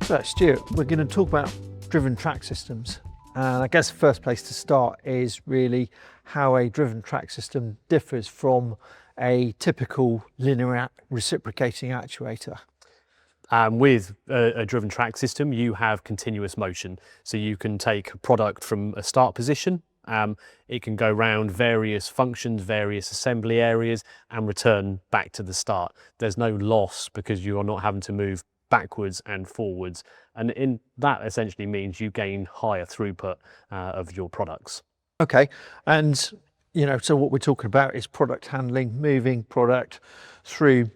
So Stuart, we're going to talk about driven track systems. And I guess the first place to start is really how a driven track system differs from a typical linear reciprocating actuator. With a driven track system, you have continuous motion. So you can take a product from a start position, it can go around various functions, various assembly areas, and return back to the start. There's no loss because you are not having to move backwards and forwards. And in that essentially means you gain higher throughput of your products. Okay, and so what we're talking about is product handling, moving product through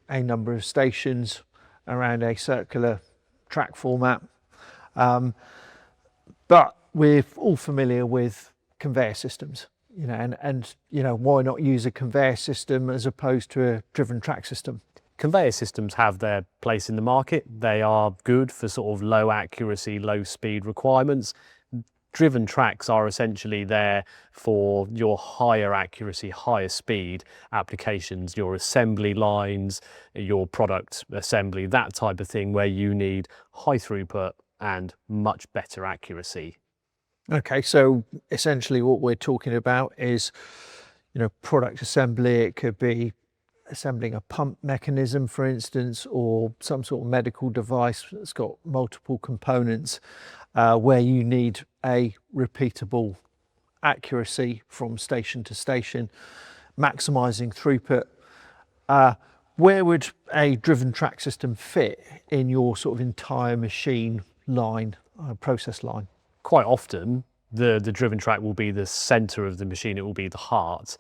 a number of stations around a circular track format. But we're all familiar with conveyor systems, and why not use a conveyor system as opposed to a driven track system? Conveyor systems have their place in the market. They are good for sort of low accuracy, low speed requirements. Driven tracks are essentially there for your higher accuracy, higher speed applications, your assembly lines, your product assembly, that type of thing where you need high throughput and much better accuracy. Okay, so essentially what we're talking about is, product assembly. It could be assembling a pump mechanism, for instance, or some sort of medical device that's got multiple components where you need a repeatable accuracy from station to station, maximizing throughput. Where would a driven track system fit in your sort of entire machine line, process line? Quite often, the driven track will be the center of the machine, it will be the heart,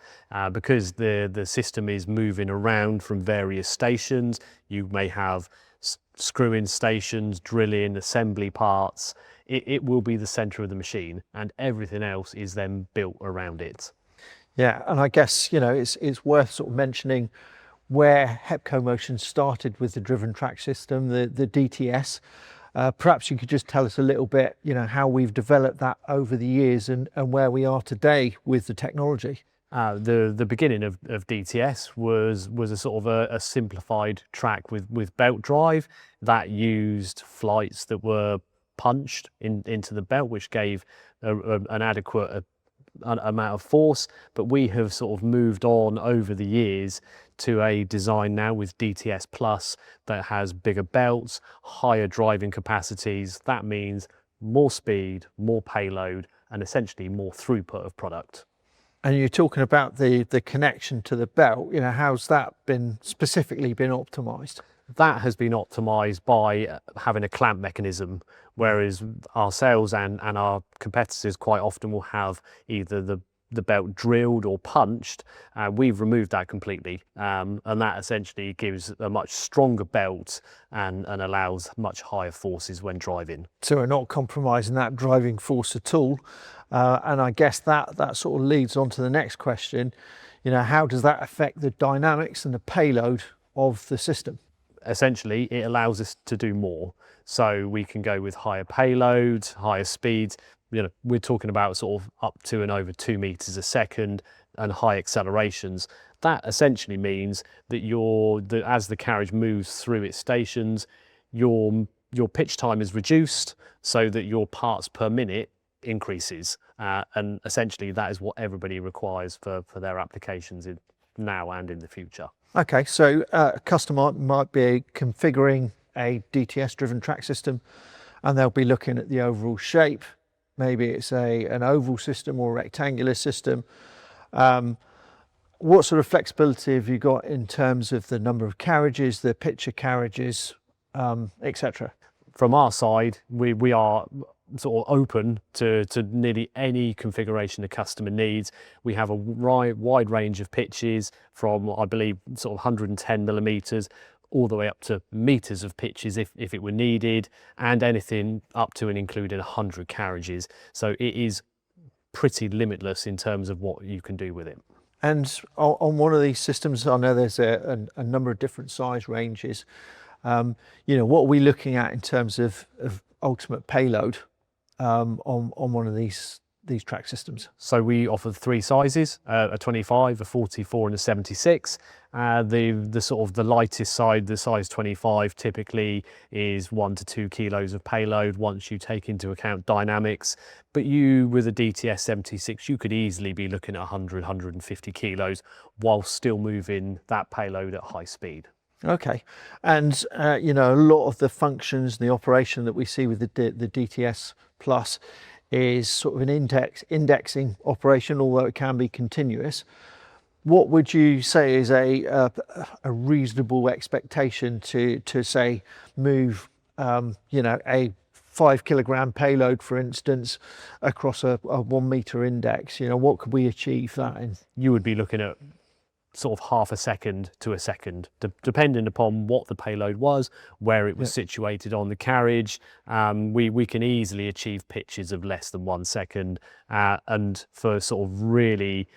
because the system is moving around from various stations. You may have screw-in stations, drill-in, assembly parts. It will be the center of the machine, and everything else is then built around it. Yeah, and I guess, it's worth sort of mentioning where HepcoMotion started with the driven track system, the DTS. Perhaps you could just tell us a little bit, how we've developed that over the years and where we are today with the technology. The beginning of DTS was a sort of a simplified track with belt drive that used flights that were punched into the belt, which gave an adequate amount of force. But we have sort of moved on over the years to a design now with DTS Plus that has bigger belts, higher driving capacities. That means more speed, more payload, and essentially more throughput of product. And you're talking about the connection to the belt, how's that specifically been optimized? That has been optimized by having a clamp mechanism, whereas ourselves and our competitors quite often will have either the belt drilled or punched. We've removed that completely, and that essentially gives a much stronger belt and allows much higher forces when driving. So we're not compromising that driving force at all, and I guess that sort of leads on to the next question. How does that affect the dynamics and the payload of the system? Essentially, it allows us to do more. So we can go with higher payload, higher speeds. We're talking about sort of up to and over 2 meters a second and high accelerations. That essentially means that as the carriage moves through its stations, your pitch time is reduced so that your parts per minute increases. And essentially that is what everybody requires for their applications now and in the future. Okay, so a customer might be configuring a DTS driven track system and they'll be looking at the overall shape. Maybe it's an oval system or a rectangular system. What sort of flexibility have you got in terms of the number of carriages, the pitch of carriages, etc.? From our side, we are sort of open to nearly any configuration the customer needs. We have a wide range of pitches from, I believe, sort of 110 millimeters all the way up to meters of pitches if it were needed, and anything up to and including 100 carriages. So it is pretty limitless in terms of what you can do with it. And on one of these systems, I know there's a number of different size ranges. What are we looking at in terms of ultimate payload on one of these these track systems? So we offer 3 sizes, a 25, a 44 and a 76. The sort of the lightest side, the size 25, typically is 1 to 2 kilos of payload once you take into account dynamics. But you, with a DTS 76, you could easily be looking at 100, 150 kilos while still moving that payload at high speed. Okay, and you know, a lot of the functions, the operation that we see with the DTS Plus is sort of an indexing operation, although it can be continuous. What would you say is a reasonable expectation to say move you know, a 5 kilogram payload, for instance, across a 1 meter index? You know, what could we achieve that in? You would be looking at sort of half a second to a second, depending upon what the payload was, where it was situated on the carriage. We can easily achieve pitches of less than 1 second, and for sort of really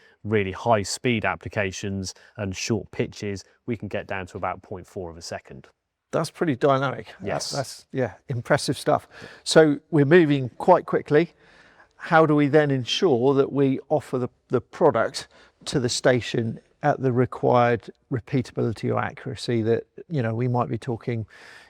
high speed applications and short pitches, we can get down to about 0.4 of a second. That's pretty dynamic. Yes. That's yeah, impressive stuff. So we're moving quite quickly. How do we then ensure that we offer the product to the station at the required repeatability or accuracy that, you know, we might be talking,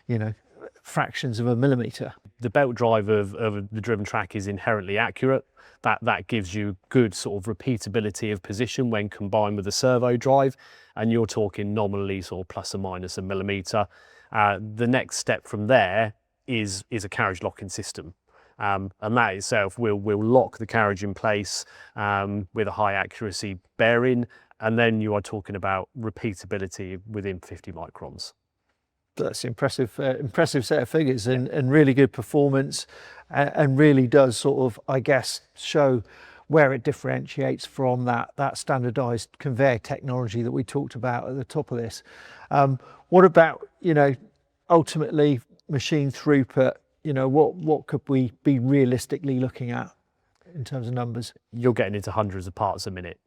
you know, fractions of a millimeter? The belt drive of the driven track is inherently accurate. That gives you good sort of repeatability of position when combined with the servo drive, and you're talking nominally sort of plus or minus a millimeter. The next step from there is a carriage locking system. And that itself will lock the carriage in place with a high accuracy bearing, and then you are talking about repeatability within 50 microns. That's impressive, impressive set of figures, and really good performance, and really does sort of, I guess, show where it differentiates from that standardized conveyor technology that we talked about at the top of this. What about, you know, ultimately machine throughput? You know, what could we be realistically looking at in terms of numbers? You're getting into hundreds of parts a minute.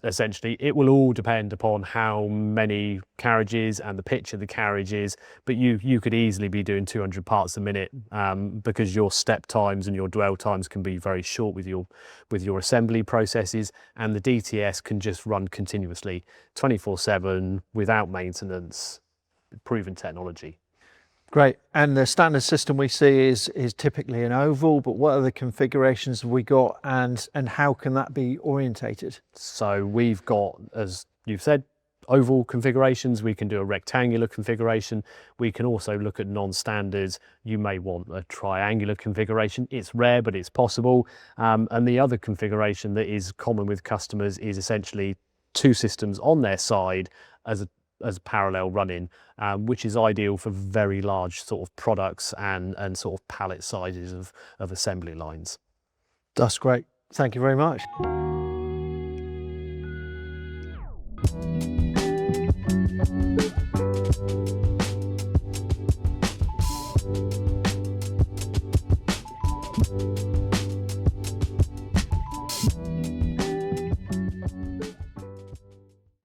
Essentially, it will all depend upon how many carriages and the pitch of the carriages, but you could easily be doing 200 parts a minute, because your step times and your dwell times can be very short with your assembly processes, and the DTS can just run continuously 24/7 without maintenance. Proven technology. Great. And the standard system we see is typically an oval, but what other configurations have we got, and how can that be orientated? So we've got, as you've said, oval configurations. We can do a rectangular configuration. We can also look at non-standards. You may want a triangular configuration. It's rare, but it's possible. And the other configuration that is common with customers is essentially 2 systems on their side as parallel running, which is ideal for very large sort of products and sort of pallet sizes of assembly lines. That's great. Thank you very much.